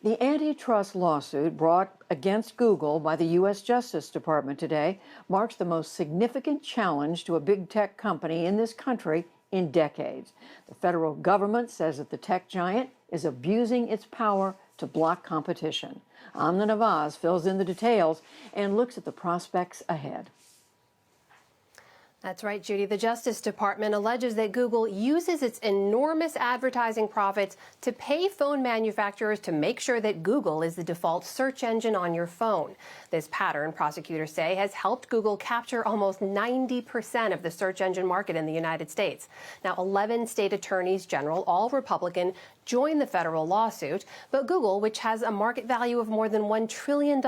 The antitrust lawsuit brought against Google by the U.S. Justice Department today marks the most significant challenge to a big tech company in this country in decades. The federal government says that the tech giant is abusing its power to block competition. Amna Nawaz fills in the details and looks at the prospects ahead. That's right, Judy. The Justice Department alleges that Google uses its enormous advertising profits to pay phone manufacturers to make sure that Google is the default search engine on your phone. This pattern, prosecutors say, has helped Google capture almost 90% of the search engine market in the United States. Now, 11 state attorneys general, all Republican, joined the federal lawsuit, but Google, which has a market value of more than $1 trillion,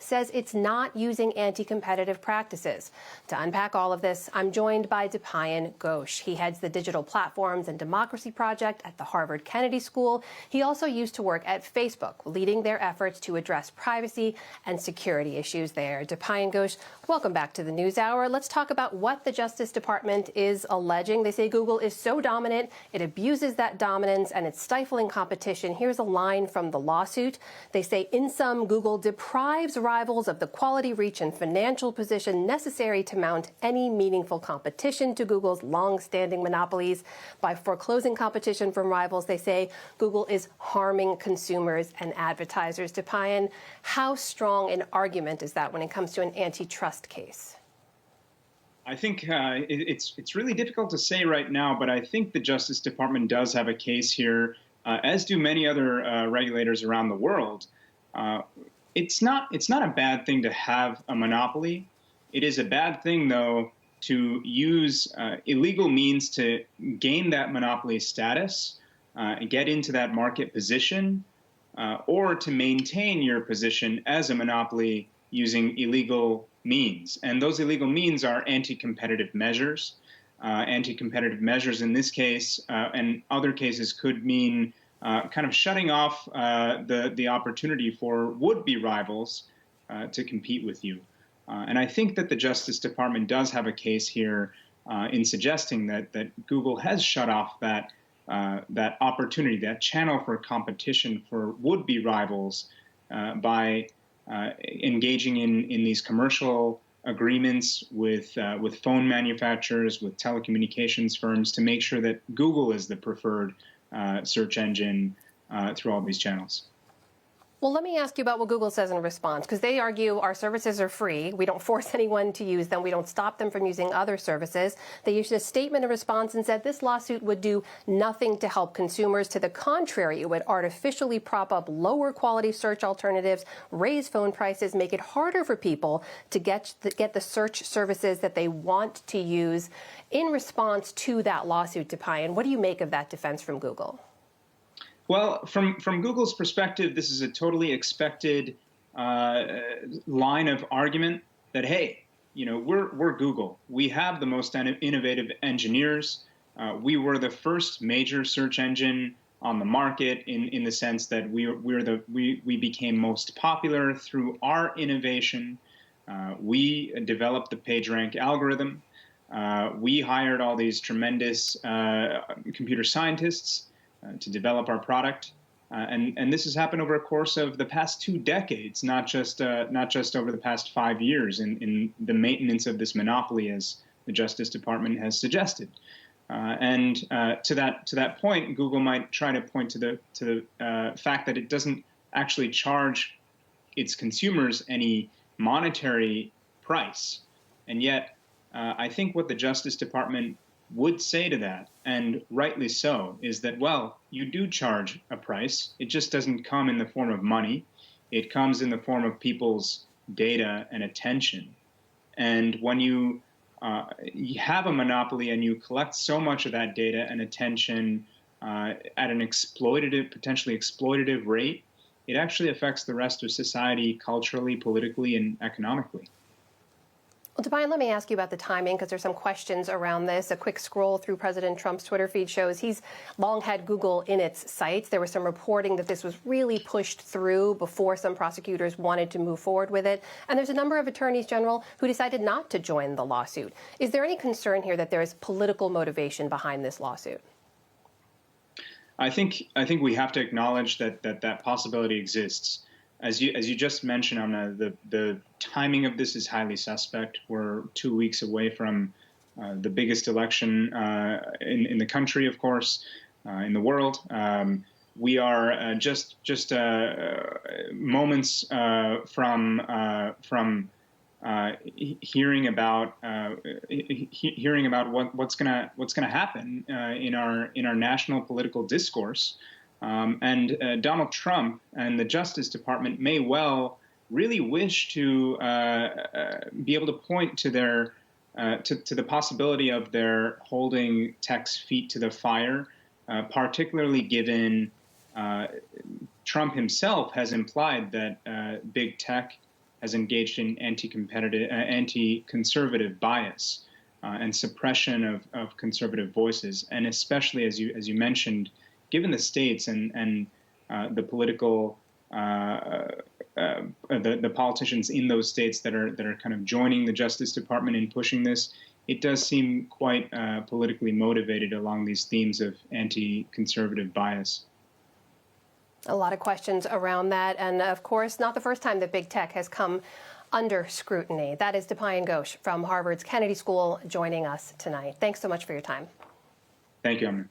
says it's not using anti-competitive practices. To unpack all of this, I'm joined by Dipayan Ghosh. He heads the Digital Platforms and Democracy Project at the Harvard Kennedy School. He also used to work at Facebook, leading their efforts to address privacy and security issues there. Dipayan Ghosh, welcome back to the NewsHour. Let's talk about what the Justice Department is alleging. They say Google is so dominant, it abuses that dominance, and it's stifling competition. Here's a line from the lawsuit. They say, in sum, Google deprives rivals of the quality, reach, and financial position necessary to mount any meaningful competition to Google's long-standing monopolies. By foreclosing competition from rivals, they say Google is harming consumers and advertisers. Dipayan, how strong an argument is that when it comes to an antitrust case? I think it's really difficult to say right now, but I think the Justice Department does have a case here, as do many other regulators around the world. It's not a bad thing to have a monopoly. It is a bad thing, though, to use illegal means to gain that monopoly status, get into that market position, or to maintain your position as a monopoly using illegal means. And those illegal means are anti-competitive measures. Anti-competitive measures in this case and other cases could mean kind of shutting off the opportunity for would-be rivals to compete with you. And I think that the Justice Department does have a case here in suggesting that Google has shut off that opportunity, that channel for competition for would-be rivals by engaging in these commercial agreements with phone manufacturers, with telecommunications firms, to make sure that Google is the preferred search engine through all these channels. Well, let me ask you about what Google says in response, because they argue our services are free. We don't force anyone to use them. We don't stop them from using other services. They issued a statement in response and said this lawsuit would do nothing to help consumers. To the contrary, it would artificially prop up lower quality search alternatives, raise phone prices, make it harder for people to get the search services that they want to use. In response to that lawsuit, Dipayan, what do you make of that defense from Google? Well, from Google's perspective, this is a totally expected line of argument that, hey, we're Google. We have the most innovative engineers. We were the first major search engine on the market in the sense that we became most popular through our innovation. We developed the PageRank algorithm. We hired all these tremendous computer scientists to develop our product, and this has happened over a course of the past 2 decades, not just over the past 5 years in the maintenance of this monopoly, as the Justice Department has suggested. And to that point, Google might try to point to the fact that it doesn't actually charge its consumers any monetary price, and yet I think what the Justice Department would say to that, and rightly so, is that, well, you do charge a price. It just doesn't come in the form of money. It comes in the form of people's data and attention. And when you have a monopoly and you collect so much of that data and attention at an potentially exploitative rate, it actually affects the rest of society culturally, politically, and economically. Well, Dipayan, let me ask you about the timing, because there's some questions around this. A quick scroll through President Trump's Twitter feed shows he's long had Google in its sights. There was some reporting that this was really pushed through before some prosecutors wanted to move forward with it. And there's a number of attorneys general who decided not to join the lawsuit. Is there any concern here that there is political motivation behind this lawsuit? I think we have to acknowledge that possibility exists. As you just mentioned, Amna, the timing of this is highly suspect. We're 2 weeks away from the biggest election in the country, of course, in the world. We are just moments from hearing about what's gonna happen in our national political discourse, and Donald Trump and the Justice Department may well really wish to be able to point to their to the possibility of their holding tech's feet to the fire, particularly given Trump himself has implied that big tech has engaged in anti-conservative bias and suppression of conservative voices, and especially as you mentioned, given the states and the political the politicians in those states that are kind of joining the Justice Department in pushing this, it does seem quite politically motivated along these themes of anti-conservative bias. A lot of questions around that, and of course, not the first time that big tech has come under scrutiny. That is Dipayan Ghosh from Harvard's Kennedy School joining us tonight. Thanks so much for your time. Thank you, Amna.